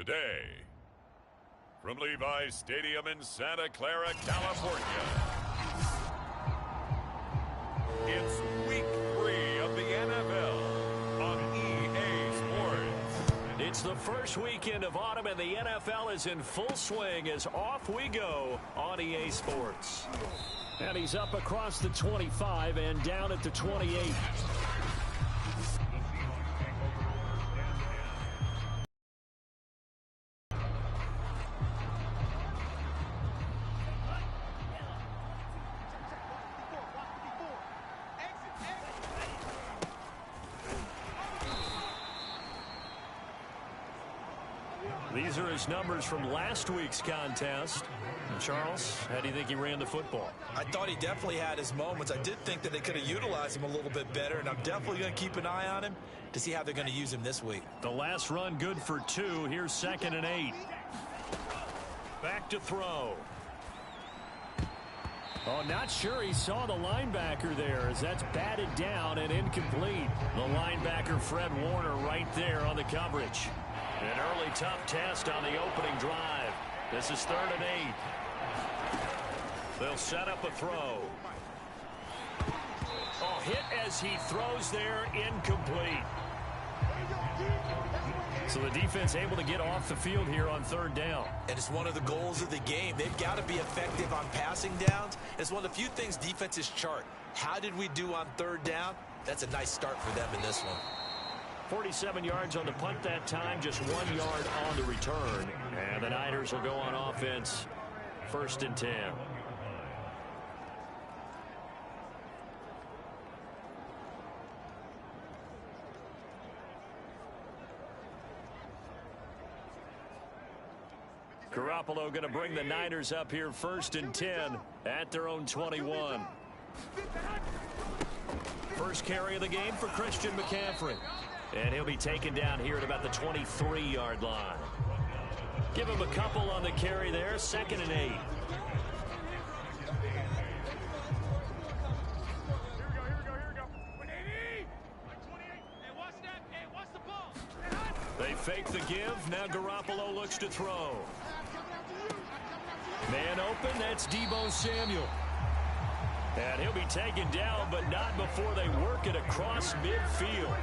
Today, from Levi's Stadium in Santa Clara, California, it's Week 3 of the NFL on EA Sports. It's the first weekend of autumn, and the NFL is in full swing as off we go on EA Sports. And he's up across the 25 and down at the 28. These are his numbers from last week's contest. And Charles, how do you think he ran the football? I thought he definitely had his moments. I did think that they could have utilized him a little bit better, and I'm definitely going to keep an eye on him to see how they're going to use him this week. The last run good for 2. Here's 2nd and 8. Back to throw. Oh, not sure he saw the linebacker there as that's batted down and incomplete. The linebacker, Fred Warner, right there on the coverage. An early tough test on the opening drive. This is 3rd and 8. They'll set up a throw. Oh, hit as he throws there, incomplete. So the defense able to get off the field here on 3rd down. And it's one of the goals of the game. They've got to be effective on passing downs. It's one of the few things defenses chart. How did we do on 3rd down? That's a nice start for them in this one. 47 yards on the punt that time, just 1 yard on the return. And the Niners will go on offense, 1st and 10. Garoppolo going to bring the Niners up here 1st and 10 at their own 21. First carry of the game for Christian McCaffrey. And he'll be taken down here at about the 23-yard line. Give him a couple on the carry there. 2nd and 8. They fake the give. Now Garoppolo looks to throw. Man open. That's Deebo Samuel. And he'll be taken down, but not before they work it across midfield.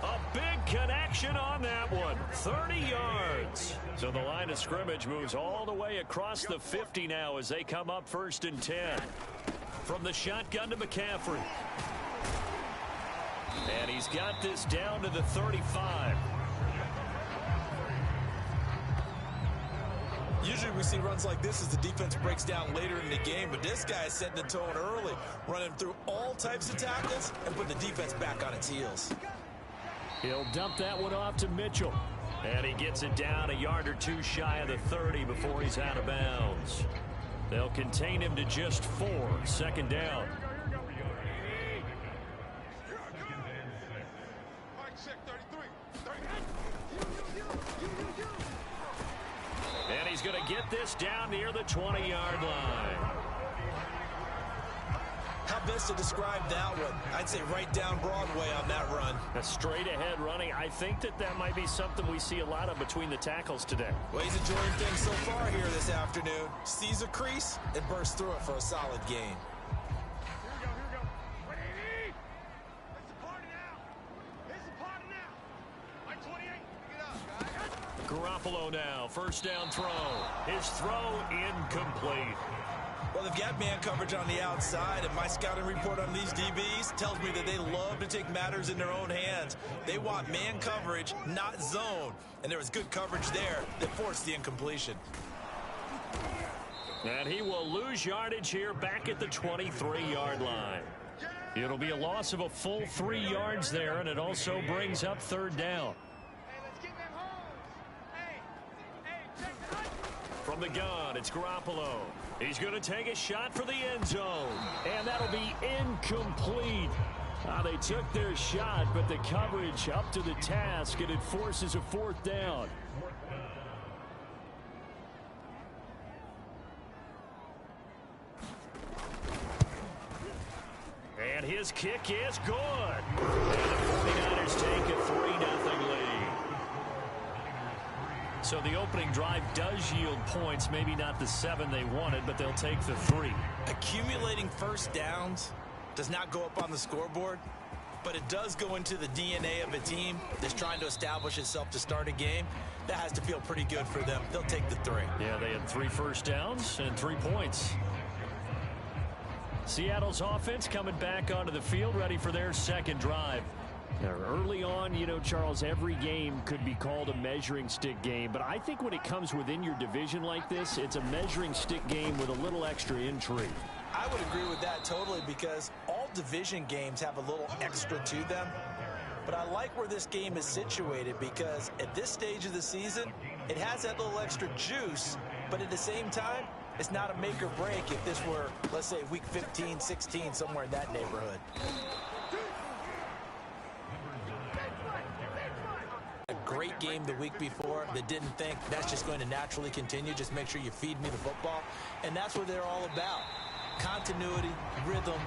A big connection on that one. 30 yards. So the line of scrimmage moves all the way across the 50 now as they come up 1st and 10. From the shotgun to McCaffrey. And he's got this down to the 35. Usually we see runs like this as the defense breaks down later in the game, but this guy is setting the tone early, running through all types of tackles and putting the defense back on its heels. He'll dump that one off to Mitchell. And he gets it down a yard or 2 shy of the 30 before he's out of bounds. They'll contain him to just 4. 2nd down. And he's going to get this down near the 20-yard line. How best to describe that one? I'd say right down Broadway on that run. A straight ahead running. I think that might be something we see a lot of between the tackles today. Well, he's enjoying things so far here this afternoon. Sees a crease and bursts through it for a solid gain. Garoppolo now, 1st down throw. His throw incomplete. Well, they've got man coverage on the outside, and my scouting report on these DBs tells me that they love to take matters in their own hands. They want man coverage, not zone. And there was good coverage there that forced the incompletion. And he will lose yardage here back at the 23-yard line. It'll be a loss of a full 3 yards there, and it also brings up 3rd down. From the gun, it's Garoppolo. He's going to take a shot for the end zone. And that'll be incomplete. They took their shot, but the coverage up to the task, and it forces a 4th down. And his kick is good. And the 49ers take a 3-0 lead. So the opening drive does yield points, maybe not the 7 they wanted, but they'll take the 3. Accumulating first downs does not go up on the scoreboard, but it does go into the DNA of a team that's trying to establish itself to start a game. That has to feel pretty good for them. They'll take the 3. Yeah, they had 3 first downs and 3 points. Seattle's offense coming back onto the field, ready for their second drive. Now, early on, you know, Charles, every game could be called a measuring stick game, but I think when it comes within your division like this, it's a measuring stick game with a little extra intrigue. I would agree with that totally, because all division games have a little extra to them. But I like where this game is situated, because at this stage of the season, it has that little extra juice, but at the same time, it's not a make or break if this were, let's say, week 15, 16, somewhere in that neighborhood. A great game the week before that didn't think that's just going to naturally continue. Just make sure you feed me the football. And that's what they're all about. Continuity, rhythm,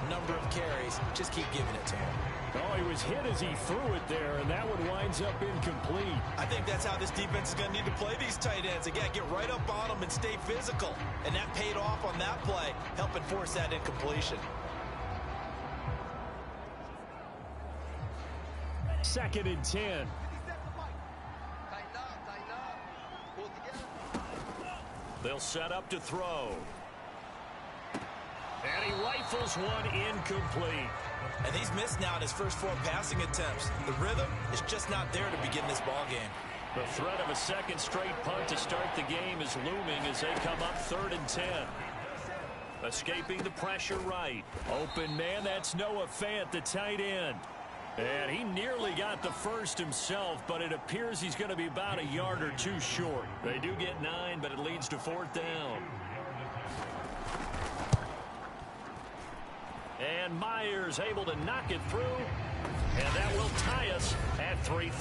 number of carries. Just keep giving it to him. Oh, he was hit as he threw it there, and that one winds up incomplete. I think that's how this defense is going to need to play these tight ends. Again, get right up on them and stay physical. And that paid off on that play, helping force that incompletion. 2nd and 10. They'll set up to throw. And he rifles one incomplete. And he's missed now in his first 4 passing attempts. The rhythm is just not there to begin this ball game. The threat of a second straight punt to start the game is looming as they come up 3rd and 10. Escaping the pressure right. Open man, that's Noah Fant, the tight end. And he nearly got the first himself, but it appears he's going to be about a yard or 2 short. They do get 9, but it leads to 4th down. And Myers able to knock it through, and that will tie us at 3-3.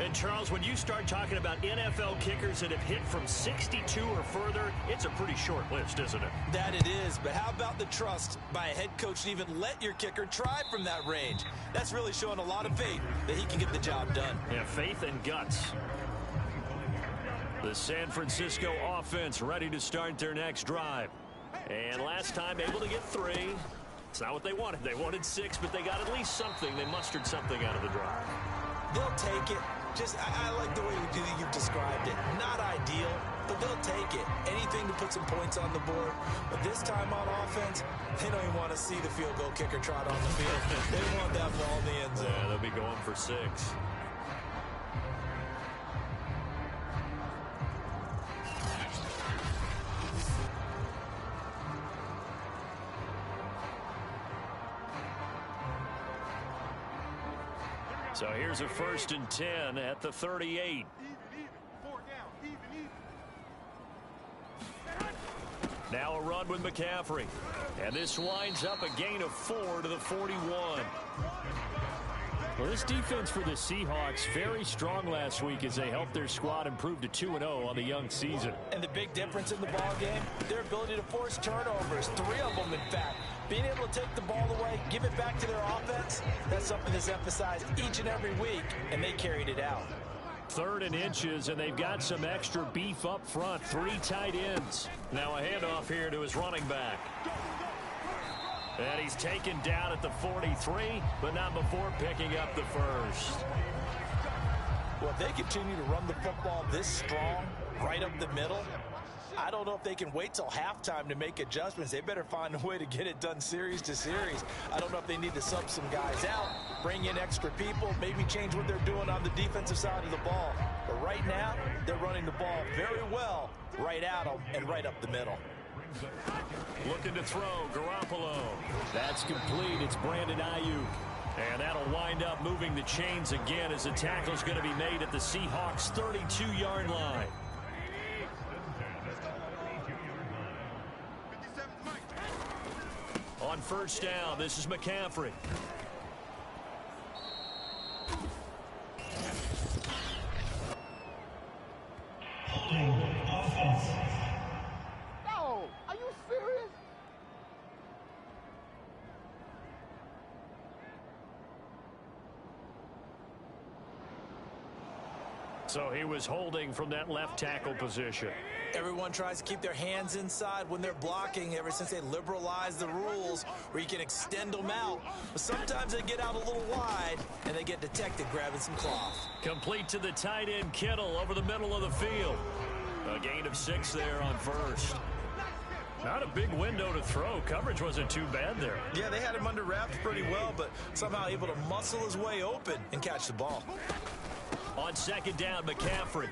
And Charles, when you start talking about NFL kickers that have hit from 62 or further, it's a pretty short list, isn't it? That it is, but how about the trust by a head coach to even let your kicker try from that range? That's really showing a lot of faith that he can get the job done. Yeah, faith and guts. The San Francisco offense ready to start their next drive. And last time able to get 3. It's not what they wanted. They wanted 6, but they got at least something. They mustered something out of the drive. They'll take it. Just, I like the way you've described it. Not ideal, but they'll take it. Anything to put some points on the board. But this time on offense, they don't even want to see the field goal kicker trot on the field. They want that ball in the end zone. Yeah, they'll be going for 6. So here's a 1st and 10 at the 38. Now a run with McCaffrey. And this winds up a gain of 4 to the 41. Well, this defense for the Seahawks very strong last week as they helped their squad improve to 2-0 on the young season. And the big difference in the ball game, their ability to force turnovers, 3 of them in fact. Being able to take the ball away, give it back to their offense, that's something that's emphasized each and every week, and they carried it out. 3rd and inches, and they've got some extra beef up front. 3 tight ends. Now a handoff here to his running back. And he's taken down at the 43, but not before picking up the first. Well, if they continue to run the football this strong, right up the middle, I don't know if they can wait till halftime to make adjustments. They better find a way to get it done series to series. I don't know if they need to sub some guys out, bring in extra people, maybe change what they're doing on the defensive side of the ball. But right now, they're running the ball very well right at them and right up the middle. Looking to throw, Garoppolo. That's complete. It's Brandon Ayuk. And that'll wind up moving the chains again as the tackle's going to be made at the Seahawks' 32-yard line. On 1st down, this is McCaffrey. No, are you serious? So he was holding from that left tackle position. Everyone tries to keep their hands inside when they're blocking ever since they liberalized the rules where you can extend them out. But sometimes they get out a little wide and they get detected grabbing some cloth. Complete to the tight end Kittle over the middle of the field. A gain of 6 there on first. Not a big window to throw. Coverage wasn't too bad there. Yeah, they had him under wraps pretty well, but somehow able to muscle his way open and catch the ball. On second down, McCaffrey.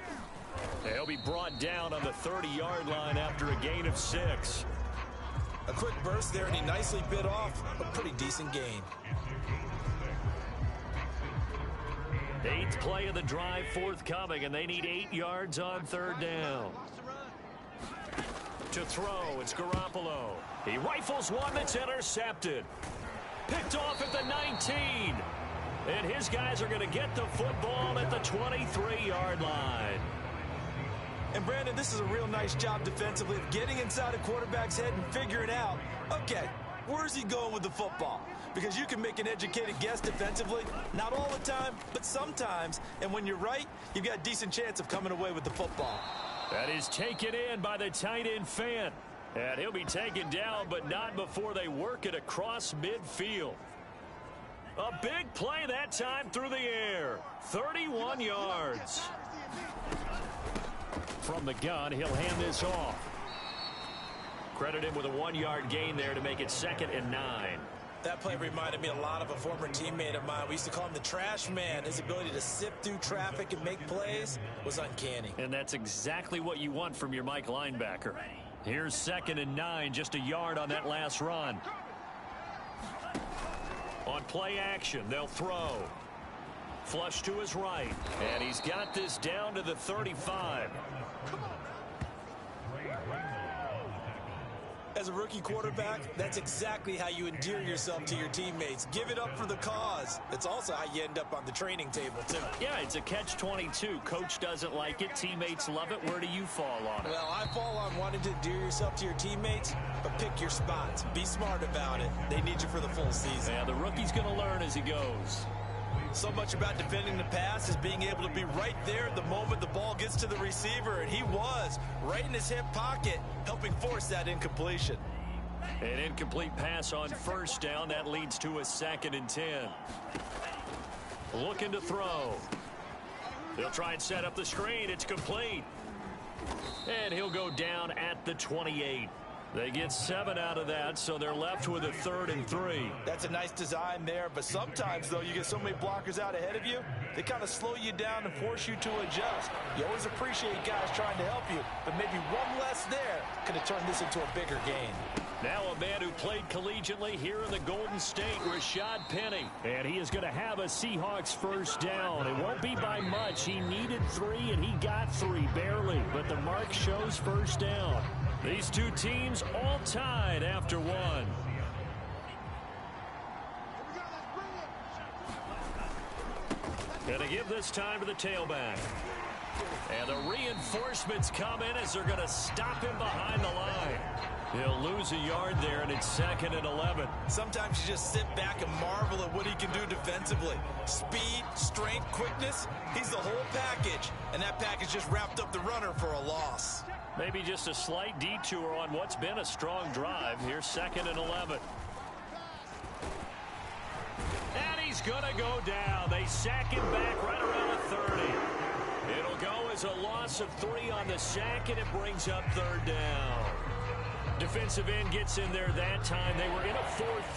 He'll be brought down on the 30-yard line after a gain of 6. A quick burst there, and he nicely bit off a pretty decent gain. 8th play of the drive forthcoming, and they need 8 yards on third down. To throw, it's Garoppolo. He rifles one that's intercepted. Picked off at the 19. And his guys are going to get the football at the 23-yard line. And, Brandon, this is a real nice job defensively of getting inside a quarterback's head and figuring out, okay, where's he going with the football? Because you can make an educated guess defensively, not all the time, but sometimes. And when you're right, you've got a decent chance of coming away with the football. That is taken in by the tight end Fant. And he'll be taken down, but not before they work it across midfield. A big play that time through the air. 31 yards. From the gun, he'll hand this off. Credit him with a 1-yard gain there to make it 2nd and 9. That play reminded me a lot of a former teammate of mine. We used to call him the trash man. His ability to sift through traffic and make plays was uncanny. And that's exactly what you want from your Mike linebacker. Here's 2nd and 9, just a yard on that last run. On play action, they'll throw. Flush to his right. And he's got this down to the 35. As a rookie quarterback, that's exactly how you endear yourself to your teammates. Give it up for the cause. It's also how you end up on the training table, too. Yeah, it's a catch-22. Coach doesn't like it. Teammates love it. Where do you fall on it? Well, I fall on wanting to endear yourself to your teammates, but pick your spots. Be smart about it. They need you for the full season. Yeah, the rookie's going to learn as he goes. So much about defending the pass is being able to be right there at the moment the ball gets to the receiver, and he was right in his hip pocket, helping force that incompletion. An incomplete pass on first down. That leads to a 2nd and 10. Looking to throw. He'll try and set up the screen. It's complete. And he'll go down at the 28. They get 7 out of that, so they're left with a 3rd and 3. That's a nice design there, but sometimes, though, you get so many blockers out ahead of you, they kind of slow you down and force you to adjust. You always appreciate guys trying to help you, but maybe one less there could have turned this into a bigger gain. Now a man who played collegiately here in the Golden State, Rashad Penny. And he is going to have a Seahawks first down. It won't be by much. He needed 3, and he got 3, barely. But the mark shows first down. These two teams all tied after 1. Going to give this time to the tailback. And the reinforcements come in as they're going to stop him behind the line. He'll lose a yard there, and it's 2nd and 11. Sometimes you just sit back and marvel at what he can do defensively. Speed, strength, quickness, he's the whole package. And that package just wrapped up the runner for a loss. Maybe just a slight detour on what's been a strong drive. Here's 2nd and 11. And he's going to go down. They sack him back right around the 30. It'll go as a loss of 3 on the sack, and it brings up 3rd down. Defensive end gets in there that time. They were in a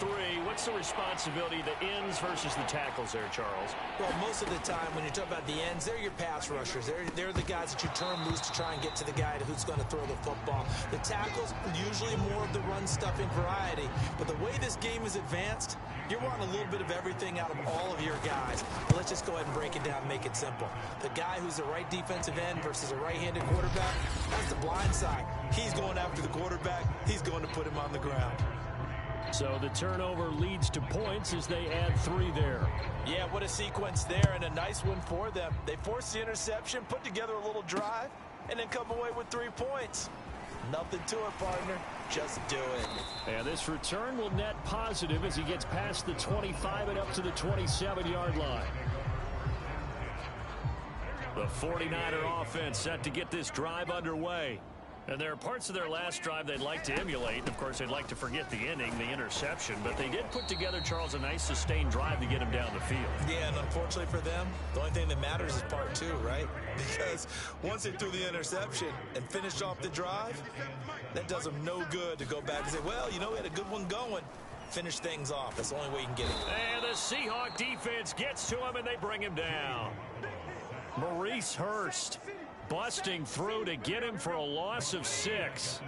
4-3. What's the responsibility of the ends versus the tackles there, Charles? Well, most of the time when you talk about the ends, they're your pass rushers. They're the guys that you turn loose to try and get to the guy who's going to throw the football. The tackles, usually more of the run-stuffing variety. But the way this game is advanced, you're wanting a little bit of everything out of all of your guys. But let's just go ahead and break it down and make it simple. The guy who's the right defensive end versus a right-handed quarterback, that's the blind side. He's going after the quarterback. He's going to put him on the ground. So the turnover leads to points as they add 3 there. Yeah, what a sequence there, and a nice one for them. They force the interception, put together a little drive, and then come away with 3 points. Nothing to it, partner. Just do it. And this return will net positive as he gets past the 25 and up to the 27-yard line. The 49er offense set to get this drive underway. And there are parts of their last drive they'd like to emulate. And of course, they'd like to forget the inning, the interception. But they did put together, Charles, a nice sustained drive to get him down the field. Yeah, and unfortunately for them, the only thing that matters is part two, right? Because once they threw the interception and finished off the drive, that does them no good to go back and say, well, you know, we had a good one going. Finish things off. That's the only way you can get it. And the Seahawk defense gets to him, and they bring him down. Maurice Hurst busting through to get him for a loss of 6.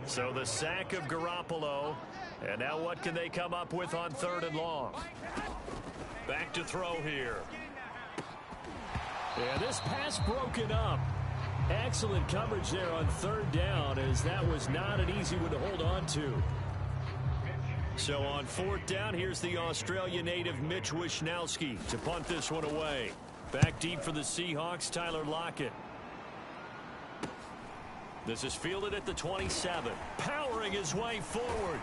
So the sack of Garoppolo. And now what can they come up with on 3rd and long? Back to throw here. Yeah, this pass broken up. Excellent coverage there on 3rd down, as that was not an easy one to hold on to. So on 4th down, here's the Australia native Mitch Wishnowsky to punt this one away. Back deep for the Seahawks, Tyler Lockett. This is fielded at the 27. Powering his way forward.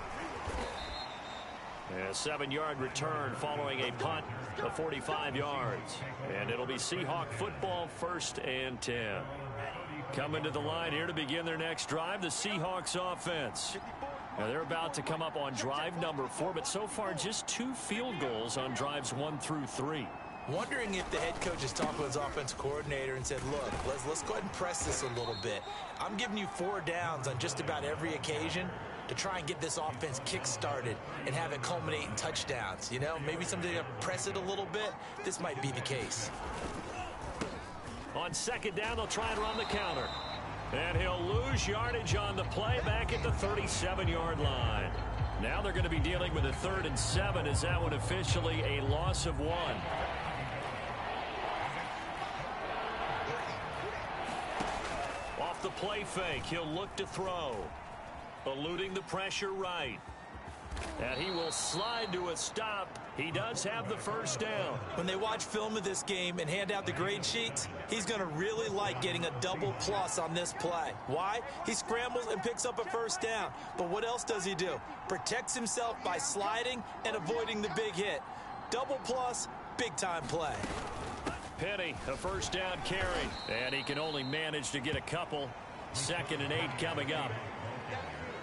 A 7-yard return following a punt of 45 yards. And it'll be Seahawk football, 1st and 10. Coming to the line here to begin their next drive, the Seahawks offense. Now they're about to come up on drive number 4, but so far just 2 field goals on drives 1 through 3. Wondering if the head coach has talked with his offensive coordinator and said, look, let's go ahead and press this a little bit. I'm giving you 4 downs on just about every occasion to try and get this offense kick-started and have it culminate in touchdowns. You know, maybe something to press it a little bit. This might be the case. On 2nd down, they'll try and run the counter. And he'll lose yardage on the play back at the 37-yard line. Now they're going to be dealing with a 3rd and 7 as that one officially a loss of 1. Off the play fake, he'll look to throw. Eluding the pressure right. And he will slide to a stop. He does have the 1st down. When they watch film of this game and hand out the grade sheets, he's going to really like getting a double plus on this play. Why? He scrambles and picks up a 1st down. But what else does he do? Protects himself by sliding and avoiding the big hit. Double plus, big-time play. Penny, a 1st down carry. And he can only manage to get a couple. 2nd and 8 coming up.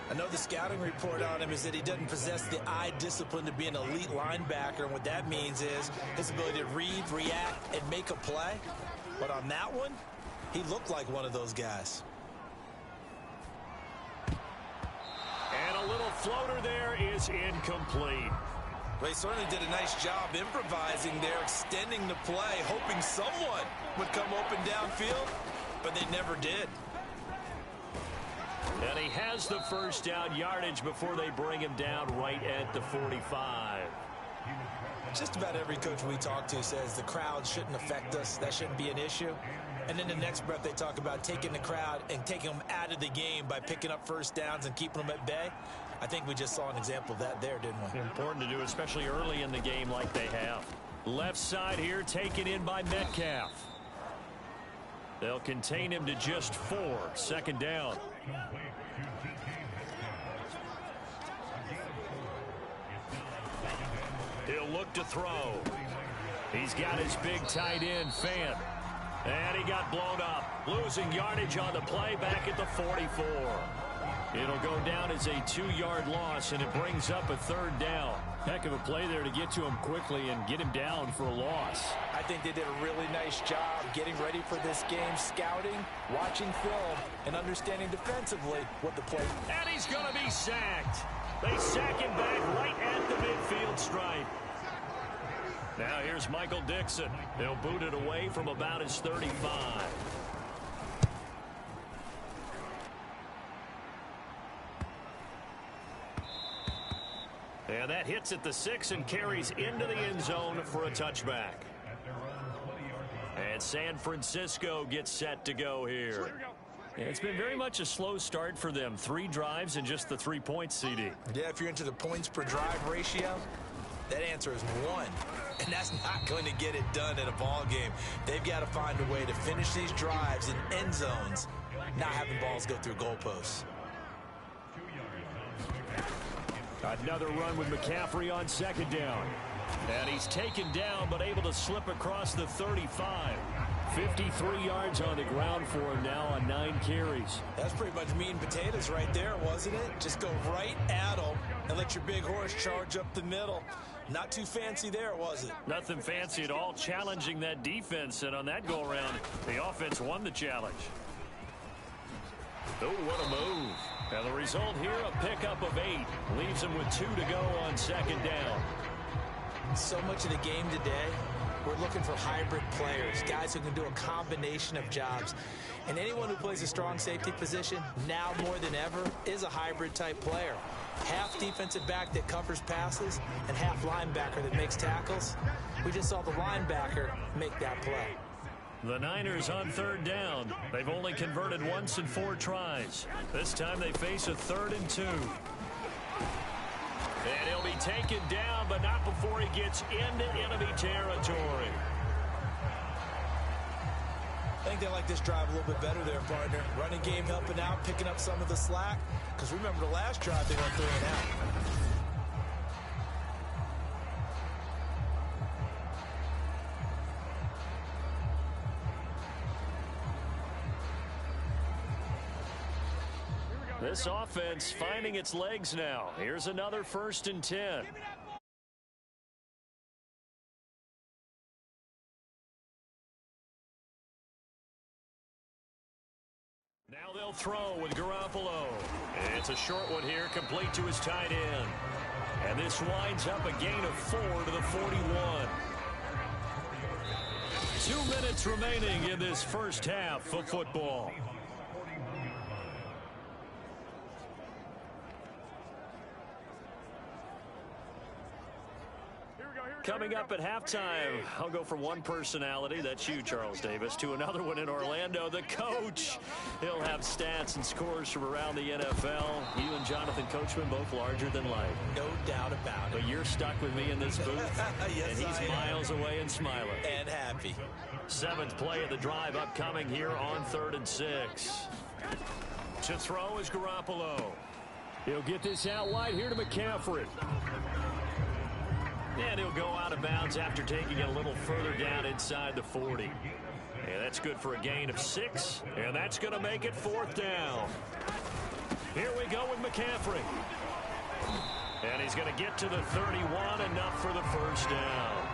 I know the scouting report on him is that he doesn't possess the eye discipline to be an elite linebacker, and what that means is his ability to read, react, and make a play. But on that one, he looked like one of those guys. And a little floater there is incomplete. Well, he certainly did a nice job improvising there, extending the play, hoping someone would come open downfield, but they never did. And he has the 1st down yardage before they bring him down right at the 45. Just about every coach we talk to says the crowd shouldn't affect us. That shouldn't be an issue. And then the next breath they talk about taking the crowd and taking them out of the game by picking up 1st downs and keeping them at bay. I think we just saw an example of that there, didn't we? Important to do, especially early in the game like they have. Left side here taken in by Metcalf. They'll contain him to just 4. 2nd down. He'll look to throw. He's got his big tight end, Fant. And he got blown up. Losing yardage on the play back at the 44. It'll go down as a 2-yard loss, and it brings up a 3rd down. Heck of a play there to get to him quickly and get him down for a loss. I think they did a really nice job getting ready for this game, scouting, watching film, and understanding defensively what the play. And he's going to be sacked. They sack him back right at the midfield stripe. Now here's Michael Dixon. They'll boot it away from about his 35. And that hits at the 6 and carries into the end zone for a touchback. And San Francisco gets set to go here. It's been very much a slow start for them. 3 drives and just the 3 points, CD. Yeah, if you're into the points per drive ratio, that answer is 1. And that's not going to get it done in a ball game. They've got to find a way to finish these drives in end zones, not having balls go through goalposts. Another run with McCaffrey on 2nd down. And he's taken down but able to slip across the 35. 53 yards on the ground for him now on 9 carries. That's pretty much meat and potatoes right there, wasn't it? Just go right at them and let your big horse charge up the middle. Not too fancy there, was it? Nothing fancy at all, challenging that defense, and on that go-around, the offense won the challenge. Oh, what a move. Now the result here, a pickup of 8. Leaves him with 2 to go on 2nd down. So much of the game today, we're looking for hybrid players, guys who can do a combination of jobs. And anyone who plays a strong safety position, now more than ever, is a hybrid type player. Half defensive back that covers passes and half linebacker that makes tackles. We just saw the linebacker make that play. The Niners on 3rd down. They've only converted once in 4 tries. This time they face a 3rd and 2. And he'll be taken down, but not before he gets into enemy territory. I think they like this drive a little bit better there, partner. Running game helping out, picking up some of the slack. Because remember the last drive, they went 3 and out. This offense finding its legs now. Here's another 1st and 10. Now they'll throw with Garoppolo. It's a short one here, complete to his tight end. And this winds up a gain of 4 to the 41. 2 minutes remaining in this first half of football. Coming up at halftime, I'll go from one personality, that's you, Charles Davis, to another one in Orlando, the coach. He'll have stats and scores from around the NFL. You and Jonathan Coachman both larger than life. No doubt about it. But you're stuck with me in this booth, yes, and he's miles away and smiling. And happy. 7th play of the drive upcoming here on 3rd and 6. To throw is Garoppolo. He'll get this out wide here to McCaffrey. And he'll go out of bounds after taking it a little further down inside the 40. And that's good for a gain of 6. And that's going to make it 4th down. Here we go with McCaffrey. And he's going to get to the 31, enough for the 1st down.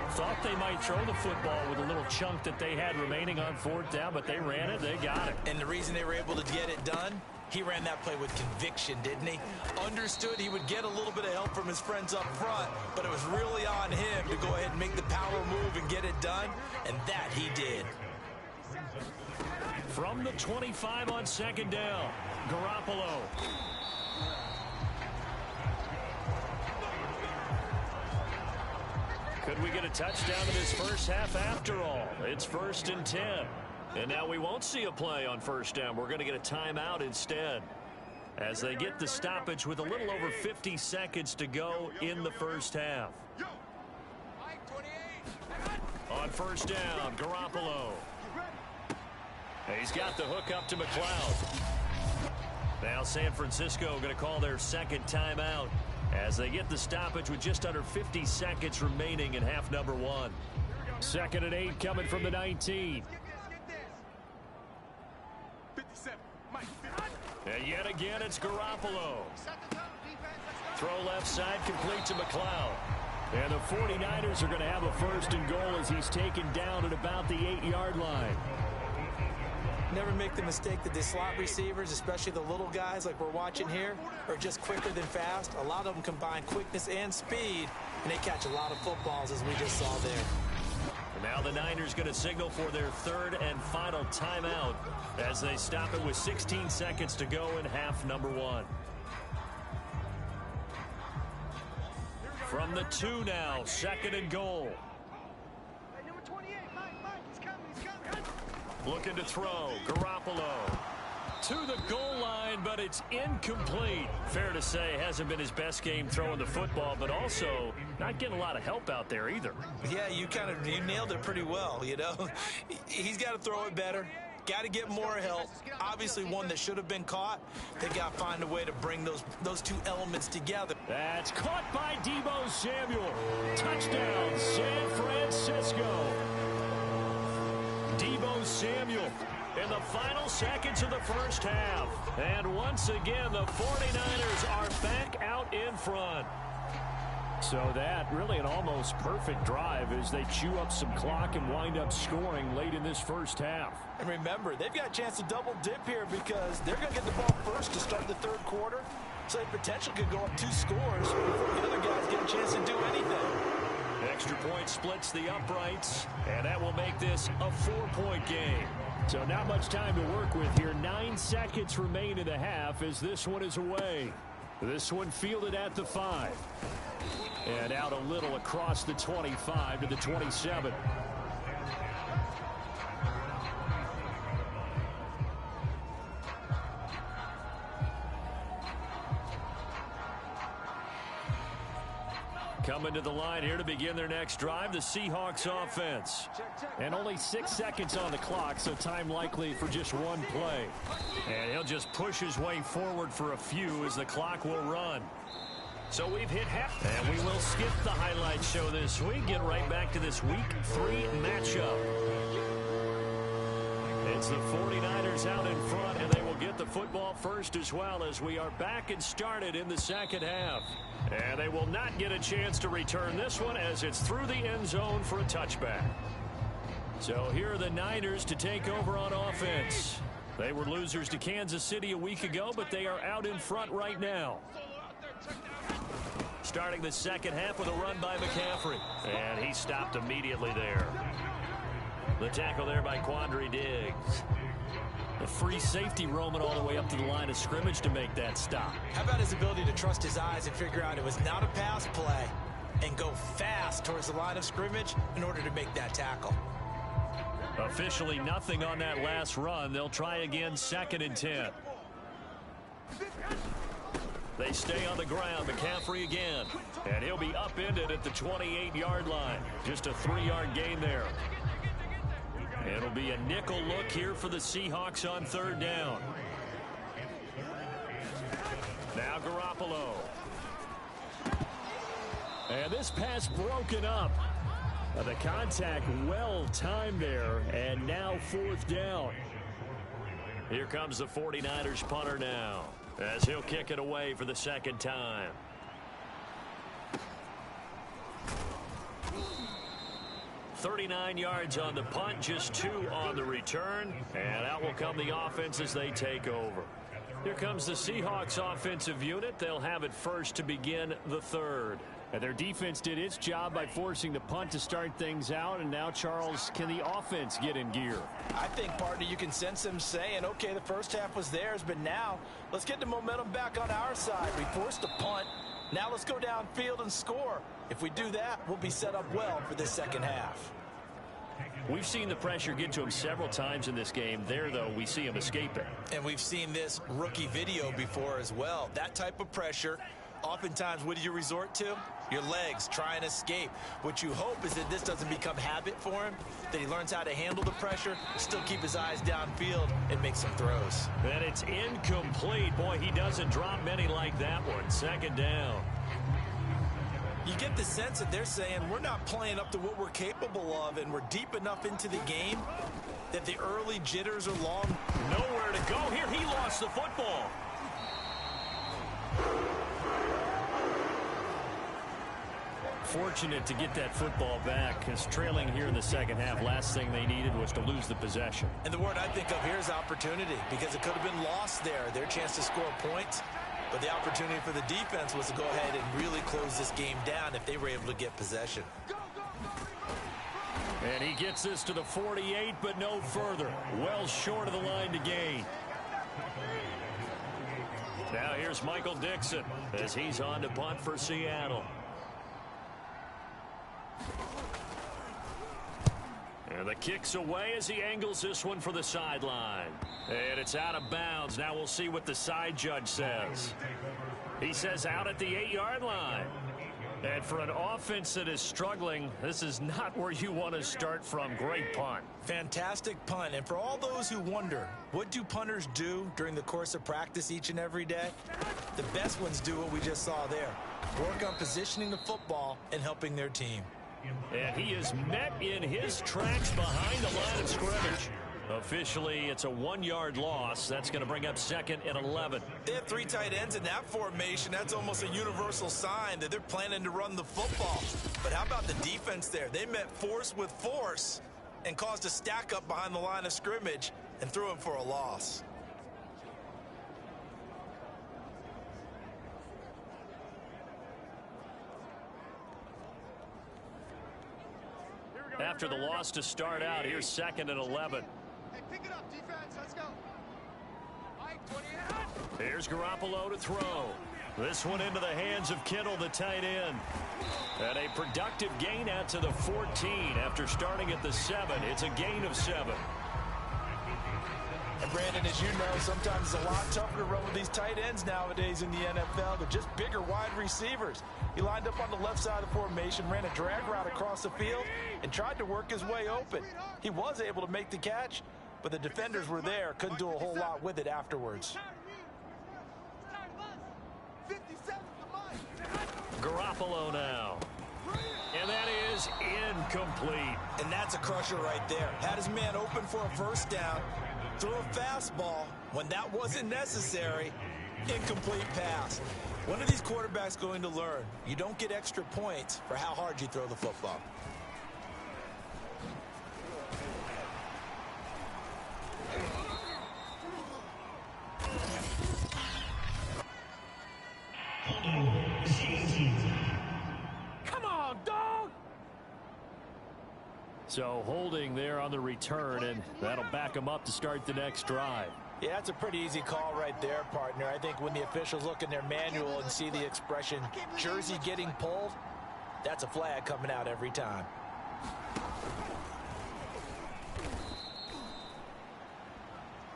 Thought they might throw the football with a little chunk that they had remaining on 4th down, but they ran it, they got it. And the reason they were able to get it done, he ran that play with conviction, didn't he? Understood he would get a little bit of help from his friends up front, but it was really on him to go ahead and make the power move and get it done, and that he did. From the 25 on 2nd down, Garoppolo. Could we get a touchdown in this first half after all? It's 1st and 10. And now we won't see a play on 1st down. We're going to get a timeout instead, as they get the stoppage with a little over 50 seconds to go in the first half. On 1st down, Garoppolo. He's got the hook up to McLeod. Now San Francisco going to call their 2nd timeout as they get the stoppage with just under 50 seconds remaining in half number 1. 2nd and 8 coming from the 19. And yet again, it's Garoppolo. Throw left side, complete to McLeod. And the 49ers are going to have a 1st and goal as he's taken down at about the 8-yard line. Never make the mistake that the slot receivers, especially the little guys like we're watching here, are just quicker than fast. A lot of them combine quickness and speed, and they catch a lot of footballs, as we just saw there. Now the Niners going to signal for their 3rd and final timeout as they stop it with 16 seconds to go in half number 1. From the 2 now, 2nd and goal. Looking to throw, Garoppolo to the goal line, but it's incomplete. Fair to say, hasn't been his best game throwing the football, but also not getting a lot of help out there either. Yeah, you nailed it pretty well, you know. He's got to throw it better. Got to get more help. Obviously one that should have been caught. They got to find a way to bring those two elements together. That's caught by Deebo Samuel. Touchdown, San Francisco. Deebo Samuel in the final seconds of the first half. And once again, the 49ers are back out in front. So that really an almost perfect drive as they chew up some clock and wind up scoring late in this first half. And remember, they've got a chance to double dip here because they're going to get the ball first to start the third quarter. So the potential could go up 2 scores before the other guys get a chance to do anything. Extra point splits the uprights, and that will make this a 4-point game. So not much time to work with here. 9 seconds remain in the half as this one is away. This one fielded at the 5. And out a little across the 25 to the 27. Coming to the line here to begin their next drive, the Seahawks offense. And only 6 seconds on the clock, so time likely for just one play. And he'll just push his way forward for a few as the clock will run. So we've hit half, and we will skip the highlight show this week. Get right back to this Week 3 matchup. It's the 49ers out in front, and they will get the football first as well as we are back and started in the second half. And they will not get a chance to return this one as it's through the end zone for a touchback. So here are the Niners to take over on offense. They were losers to Kansas City a week ago, but they are out in front right now. Starting the second half with a run by McCaffrey. And he stopped immediately there. The tackle there by Quandre Diggs. A free safety roaming all the way up to the line of scrimmage to make that stop. How about his ability to trust his eyes and figure out it was not a pass play and go fast towards the line of scrimmage in order to make that tackle. Officially nothing on that last run. They'll try again 2nd and 10. They stay on the ground. McCaffrey again. And he'll be upended at the 28-yard line. Just a 3-yard gain there. It'll be a nickel look here for the Seahawks on 3rd down. Now Garoppolo. And this pass broken up. The contact well timed there. And now 4th down. Here comes the 49ers punter now, as he'll kick it away for the 2nd time. .39 yards on the punt, just 2 on the return. And out will come the offense as they take over. Here comes the Seahawks offensive unit. They'll have it first to begin the 3rd. And their defense did its job by forcing the punt to start things out. And now, Charles, can the offense get in gear? I think, partner, you can sense them saying, okay, the first half was theirs, but now let's get the momentum back on our side. We forced a punt. Now let's go downfield and score. If we do that, we'll be set up well for this 2nd half. We've seen the pressure get to him several times in this game. There, though, we see him escape it. And we've seen this rookie video before as well. That type of pressure, oftentimes, what do you resort to? Your legs, try and escape. What you hope is that this doesn't become habit for him, that he learns how to handle the pressure, still keep his eyes downfield, and make some throws. And it's incomplete. Boy, he doesn't drop many like that one. 2nd down. You get the sense that they're saying we're not playing up to what we're capable of, and we're deep enough into the game that the early jitters are long. Nowhere to go here. He lost the football. Fortunate to get that football back, because trailing here in the 2nd half, last thing they needed was to lose the possession. And the word I think of here is opportunity, because it could have been lost there, their chance to score points. But the opportunity for the defense was to go ahead and really close this game down if they were able to get possession. And he gets this to the 48, but no further. Well short of the line to gain. Now here's Michael Dixon as he's on to punt for Seattle. And the kick's away as he angles this one for the sideline. And it's out of bounds. Now we'll see what the side judge says. He says out at the 8-yard line. And for an offense that is struggling, this is not where you want to start from. Great punt. Fantastic punt. And for all those who wonder, what do punters do during the course of practice each and every day? The best ones do what we just saw there. Work on positioning the football and helping their team. And he is met in his tracks behind the line of scrimmage. Officially, it's a 1-yard loss. That's going to bring up 2nd and 11. They have 3 tight ends in that formation. That's almost a universal sign that they're planning to run the football. But how about the defense there? They met force with force and caused a stack up behind the line of scrimmage and threw him for a loss. After the loss to start out, here's 2nd and 11. Hey, pick it up, defense. Let's go. Mike, 28. Here's Garoppolo to throw. This one into the hands of Kittle, the tight end. And a productive gain out to the 14 after starting at the 7. It's a gain of 7. And Brandon, as you know, sometimes it's a lot tougher to run with these tight ends nowadays in the NFL. They're just bigger wide receivers. He lined up on the left side of the formation, ran a drag route across the field, and tried to work his way open. He was able to make the catch, but the defenders were there, couldn't do a whole lot with it afterwards. Garoppolo now. And that is incomplete. And that's a crusher right there. Had his man open for a first down, threw a fastball when that wasn't necessary. Incomplete pass. When are these quarterbacks going to learn? You don't get extra points for how hard you throw the football. Come on, dog! So holding there on the return, and that'll back them up to start the next drive. Yeah, that's a pretty easy call right there, partner. I think when the officials look in their manual and see the expression jersey getting pulled, that's a flag coming out every time.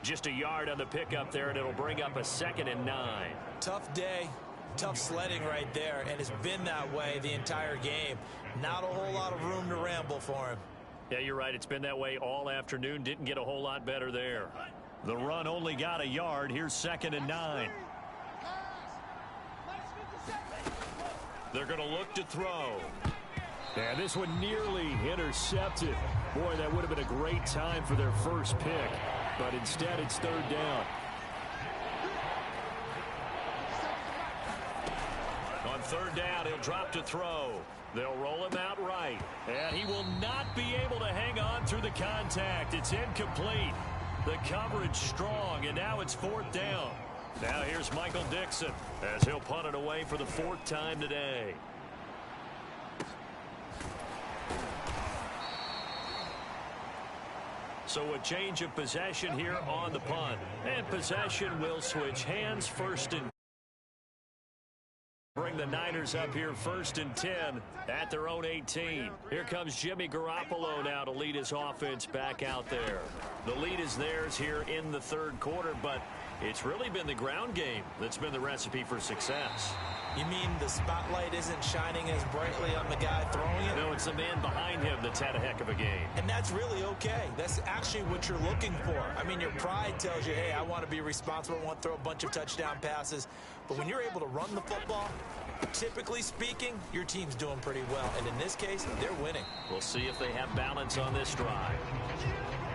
Just a yard on the pickup there, and it'll bring up a 2nd and 9. Tough day, tough sledding right there, and it's been that way the entire game. Not a whole lot of room to ramble for him. Yeah, you're right. It's been that way all afternoon. Didn't get a whole lot better there. The run only got a yard. Here's 2nd and 9. They're going to look to throw. And this one nearly intercepted. Boy, that would have been a great time for their first pick. But instead, it's 3rd down. On 3rd down, he'll drop to throw. They'll roll him out right. And he will not be able to hang on through the contact. It's incomplete. The coverage strong, and now it's 4th down. Now here's Michael Dixon as he'll punt it away for the 4th time today. So a change of possession here on the punt. And possession will switch hands. 1st and bring the Niners up here 1st and 10 at their own 18. Here comes Jimmy Garoppolo now to lead his offense back out there. The lead is theirs here in the 3rd quarter, but it's really been the ground game that's been the recipe for success. You mean the spotlight isn't shining as brightly on the guy throwing it? No, it's the man behind him that's had a heck of a game. And that's really okay. That's actually what you're looking for. I mean, your pride tells you, hey, I want to be responsible. I want to throw a bunch of touchdown passes. But when you're able to run the football, typically speaking, your team's doing pretty well. And in this case, they're winning. We'll see if they have balance on this drive.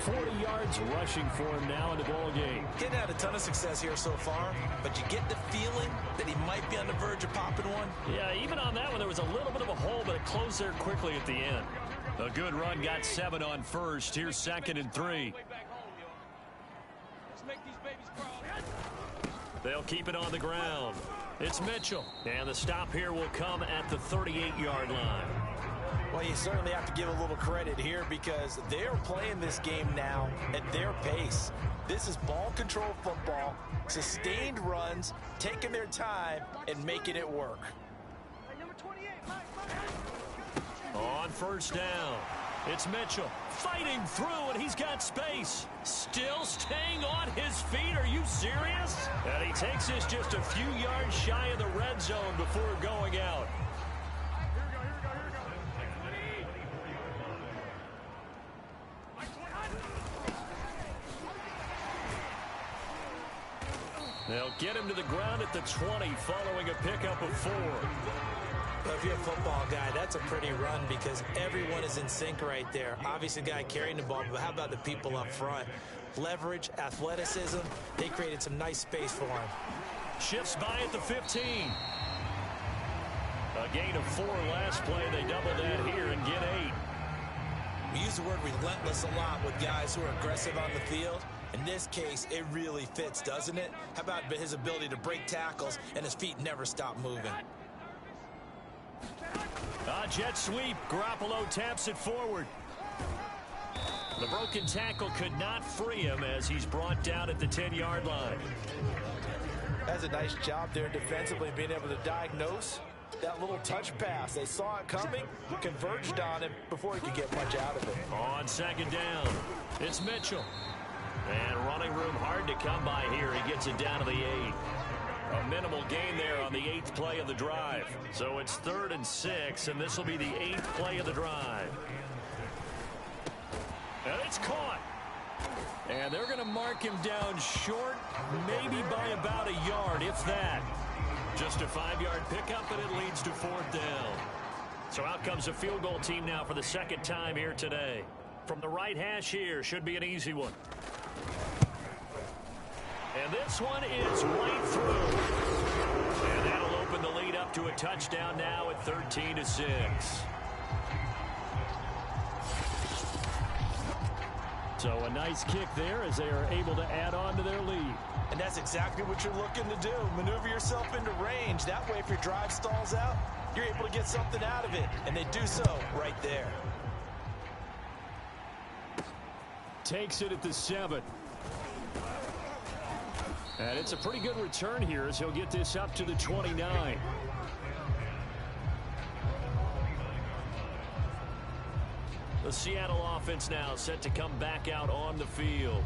40 yards rushing for him now in the ball game. Getting had a ton of success here so far, but you get the feeling that he might be on the verge of popping one. Yeah, even on that one, there was a little bit of a hole, but it closed there quickly at the end. A good run, got 7 on 1st. Here's 2nd and 3. They'll keep it on the ground. It's Mitchell. And the stop here will come at the 38-yard line. Well, you certainly have to give a little credit here because they're playing this game now at their pace. This is ball control football, sustained runs, taking their time, and making it work. On 1st down, it's Mitchell fighting through, and he's got space. Still staying on his feet. Are you serious? And he takes this just a few yards shy of the red zone before going out. They'll get him to the ground at the 20 following a pickup of 4. Well, if you're a football guy, that's a pretty run because everyone is in sync right there. Obviously, the guy carrying the ball, but how about the people up front? Leverage, athleticism, they created some nice space for him. Shifts by at the 15. A gain of 4 last play. They double that here and get 8. We use the word relentless a lot with guys who are aggressive on the field. In this case, it really fits, doesn't it? How about his ability to break tackles and his feet never stop moving? Jet sweep. Garoppolo taps it forward. The broken tackle could not free him as he's brought down at the 10-yard line. That's a nice job there defensively, being able to diagnose that little touch pass. They saw it coming, converged on him before he could get much out of it. On second down, it's Mitchell. And running room hard to come by here. He gets it down to the 8. A minimal gain there on the 8th play of the drive. So it's 3rd and 6, and this will be the 8th play of the drive. And it's caught. And they're going to mark him down short, maybe by about a yard, if that. Just a 5-yard pickup, and it leads to 4th down. So out comes a field goal team now for the 2nd time here today. From the right hash here, should be an easy one. And this one is right through. And that'll open the lead up to a touchdown now at 13-6. So a nice kick there as they are able to add on to their lead. And that's exactly what you're looking to do. Maneuver yourself into range. That way, if your drive stalls out, you're able to get something out of it. And they do so right there. Takes it at the 7. And it's a pretty good return here as he'll get this up to the 29. The Seattle offense now set to come back out on the field.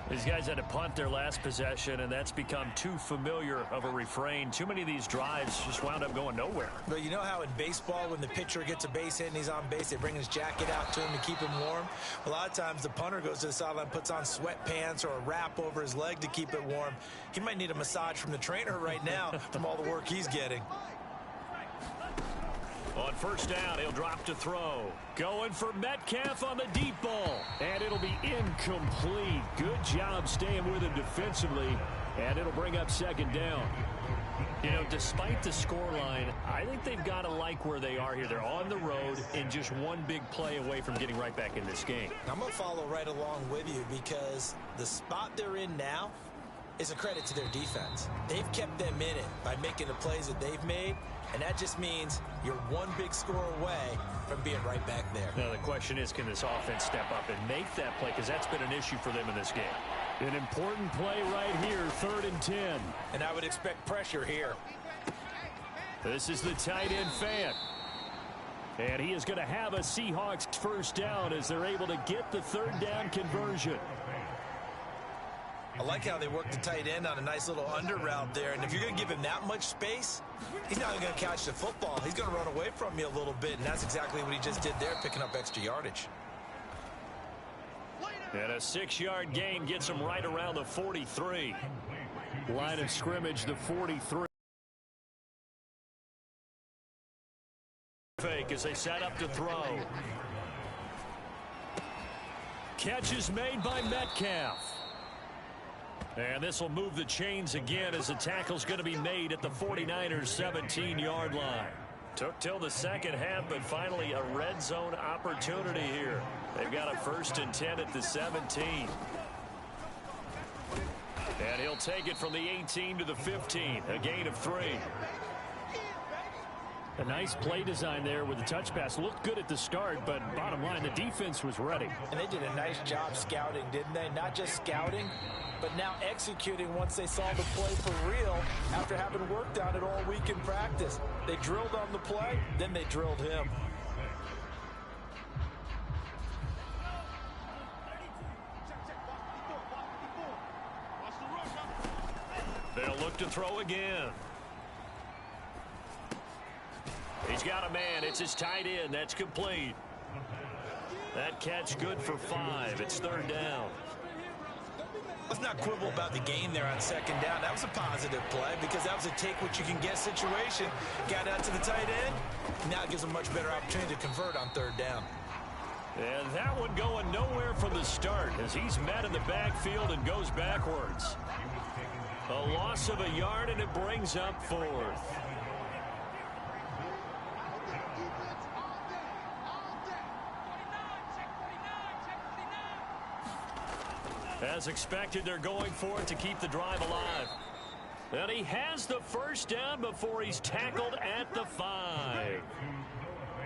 These guys had to punt their last possession, and that's become too familiar of a refrain. Too many of these drives just wound up going nowhere. But you know how in baseball, when the pitcher gets a base hit and he's on base, they bring his jacket out to him to keep him warm? A lot of times the punter goes to the sideline, puts on sweatpants or a wrap over his leg to keep it warm. He might need a massage from the trainer right now from all the work he's getting. On first down, he'll drop to throw. Going for Metcalf on the deep ball. And it'll be incomplete. Good job staying with him defensively. And it'll bring up 2nd down. You know, despite the scoreline, I think they've got to like where they are here. They're on the road and just one big play away from getting right back in this game. I'm going to follow right along with you because the spot they're in now is a credit to their defense. They've kept them in it by making the plays that they've made. And that just means you're one big score away from being right back there. Now, the question is, can this offense step up and make that play? Because that's been an issue for them in this game. An important play right here, 3rd and 10. And I would expect pressure here. This is the tight end Fant. And he is going to have a Seahawks first down as they're able to get the 3rd down conversion. I like how they work the tight end on a nice little under route there. And if you're going to give him that much space, he's not going to catch the football. He's going to run away from you a little bit. And that's exactly what he just did there, picking up extra yardage. And a 6-yard gain gets him right around the 43. Line of scrimmage, the 43. Fake as they set up to throw. Catch is made by Metcalf. And this will move the chains again as the tackle's going to be made at the 49ers 17-yard line. Took till the second half, but finally a red zone opportunity here. They've got a 1st and 10 at the 17. And he'll take it from the 18 to the 15, a gain of 3. A nice play design there with the touch pass. Looked good at the start, but bottom line, the defense was ready. And they did a nice job scouting, didn't they? Not just scouting, but now executing once they saw the play for real after having worked on it all week in practice. They drilled on the play, then they drilled him. They'll look to throw again. He's got a man. It's his tight end. That's complete. That catch good for 5. It's 3rd down. Let's not quibble about the gain there on second down. That was a positive play because that was a take-what-you-can-get situation. Got out to the tight end. Now it gives them much better opportunity to convert on third down. And that one going nowhere from the start as he's met in the backfield and goes backwards. A loss of a yard, and it brings up fourth. As expected, they're going for it to keep the drive alive. And he has the first down before he's tackled at the 5.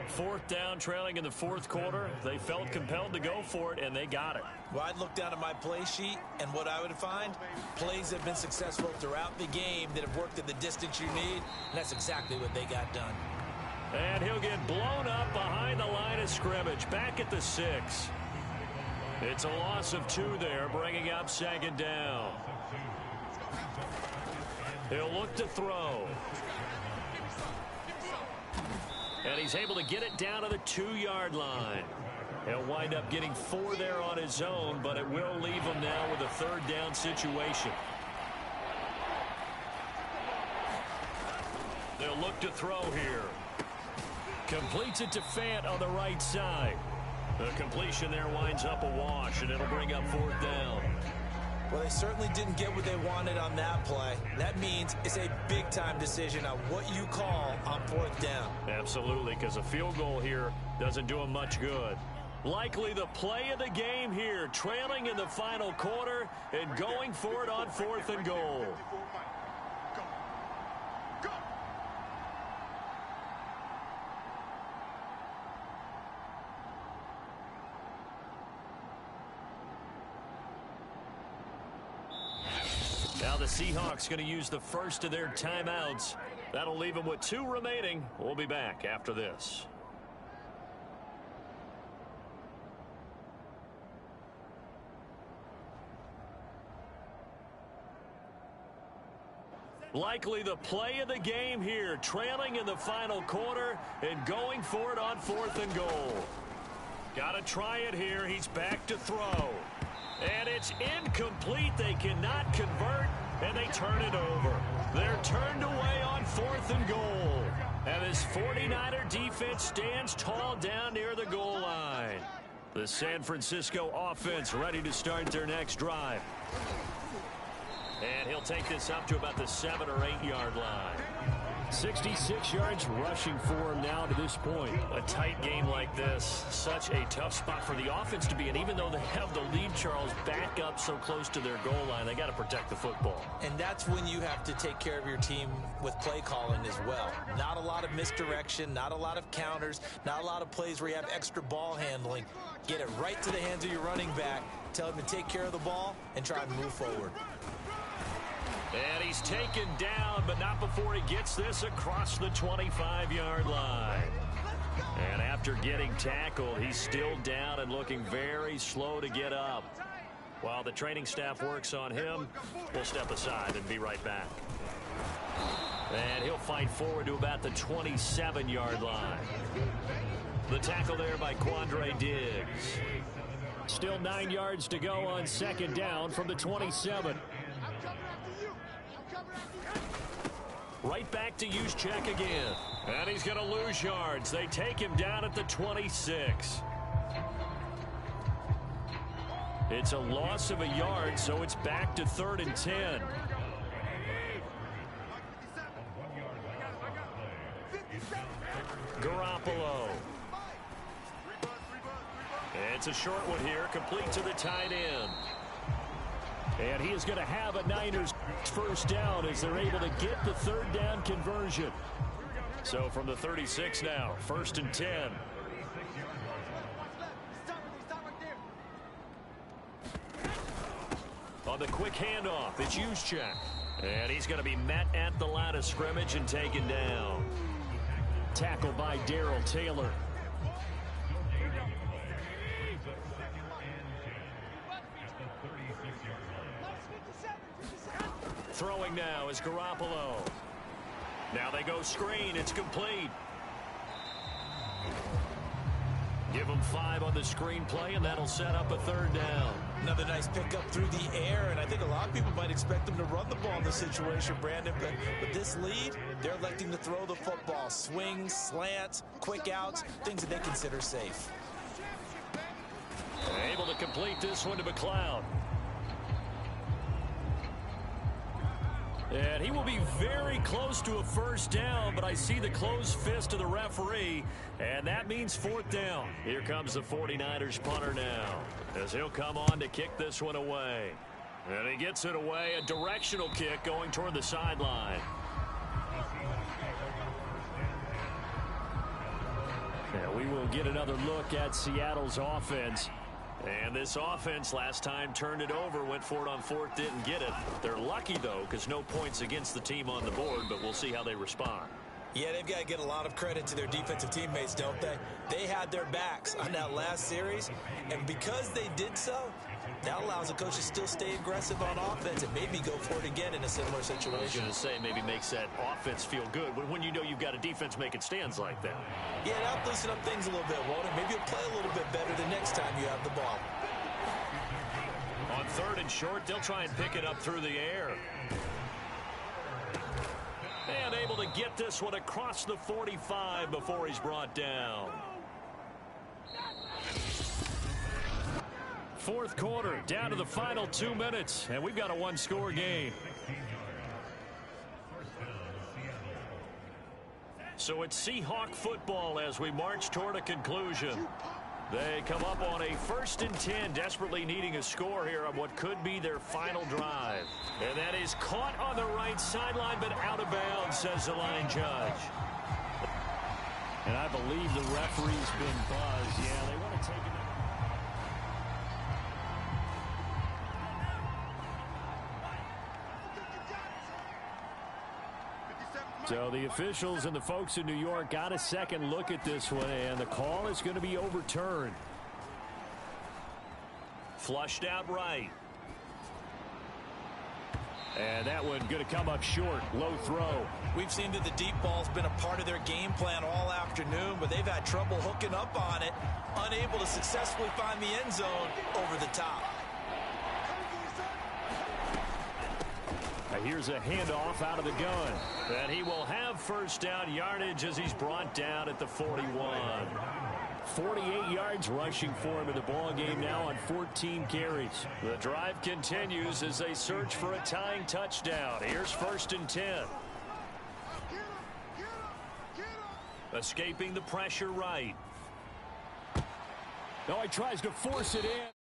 Fourth down, trailing in the fourth quarter. They felt compelled to go for it, and they got it. Well, I'd look down at my play sheet, and what I would find, plays have been successful throughout the game that have worked at the distance you need, and that's exactly what they got done. And he'll get blown up behind the line of scrimmage, back at the 6. It's a loss of 2 there, bringing up second down. He'll look to throw. And he's able to get it down to the 2-yard line. He'll wind up getting 4 there on his own, but it will leave him now with a third down situation. They'll look to throw here. Completes it to Fant on the right side. The completion there winds up a wash, and it'll bring up fourth down. Well, they certainly didn't get what they wanted on that play. That means it's a big-time decision on what you call on fourth down. Absolutely, because a field goal here doesn't do them much good. Likely the play of the game here, trailing in the final quarter and going for it on fourth and goal. Now the Seahawks going to use the first of their timeouts. That'll leave them with 2 remaining. We'll be back after this. Likely the play of the game here, trailing in the final quarter and going for it on fourth and goal. Got to try it here. He's back to throw. And it's incomplete. They cannot convert, and they turn it over. They're turned away on fourth and goal. And this 49er defense stands tall down near the goal line. The San Francisco offense ready to start their next drive. And he'll take this up to about the 7 or 8 yard line. 66 yards rushing for him now to this point. A tight game like this, such a tough spot for the offense to be in. Even though they have the lead, Charles, back up so close to their goal line, they got to protect the football. And that's when you have to take care of your team with play calling as well. Not a lot of misdirection, not a lot of counters, not a lot of plays where you have extra ball handling. Get it right to the hands of your running back, tell him to take care of the ball, and try and move forward. And he's taken down, but not before he gets this across the 25-yard line. And after getting tackled, he's still down and looking very slow to get up. While the training staff works on him, we'll step aside and be right back. And he'll fight forward to about the 27-yard line. The tackle there by Quandre Diggs. Still 9 yards to go on second down from the 27. Right back to use check again. And he's going to lose yards. They take him down at the 26. It's a loss of a yard, so it's back to 3rd and 10. Garoppolo. It's a short one here, complete to the tight end. And he is going to have a Niners first down as they're able to get the third down conversion. So from the 36 now, 1st and 10. On the quick handoff, it's Juszczyk. And he's going to be met at the line of scrimmage and taken down. Tackled by Darrell Taylor. Throwing now is Garoppolo. Now they go screen. It's complete. Give them 5 on the screen play, and that'll set up a third down. Another nice pickup through the air, and I think expect them to run the ball in this situation, Brandon, but with this lead, they're electing to throw the football. Swings, slants, quick outs, things that they consider safe. Able to complete this one to McLeod. And he will be very close to a first down, but I see the closed fist of the referee, and that means fourth down. Here comes the 49ers punter now, as he'll come on to kick this one away. And he gets it away, a directional kick going toward the sideline. And we will get another look at Seattle's offense. And this offense last time turned it over, went for it on fourth, didn't get it. They're lucky, though, because no points against the team on the board, but we'll see how they respond. Yeah, they've got to get a lot of credit to their defensive teammates, don't they? They had their backs on that last series, and because they did so, that allows the coach to still stay aggressive on offense and maybe go for it again in a similar situation. I was going to say, maybe makes that offense feel good when you know you've got a defense making stands like that. Yeah, that'll loosen up things a little bit, won't it? Maybe you'll play a little bit better the next time you have the ball. On third and short, they'll try and pick it up through the air. And able to get this one across the 45 before he's brought down. Fourth quarter, down to the final 2 minutes, and we've got a one-score game. So it's Seahawk football as we march toward a conclusion. They come up on a 1st and 10, desperately needing a score here on what could be their final drive. And that is caught on the right sideline, but out of bounds, says the line judge. And I believe the referee's been buzzed. Yeah, they want to take it. So the officials and the folks in New York got a second look at this one, and the call is going to be overturned. Flushed out right. And that one going to come up short. Low throw. We've seen that the deep ball's been a part of their game plan all afternoon, but they've had trouble hooking up on it, unable to successfully find the end zone over the top. Here's a handoff out of the gun. And he will have first down yardage as he's brought down at the 41. 48 yards rushing for him in the ball game now on 14 carries. The drive continues as they search for a tying touchdown. Here's 1st and 10. Escaping the pressure right. Now he tries to force it in.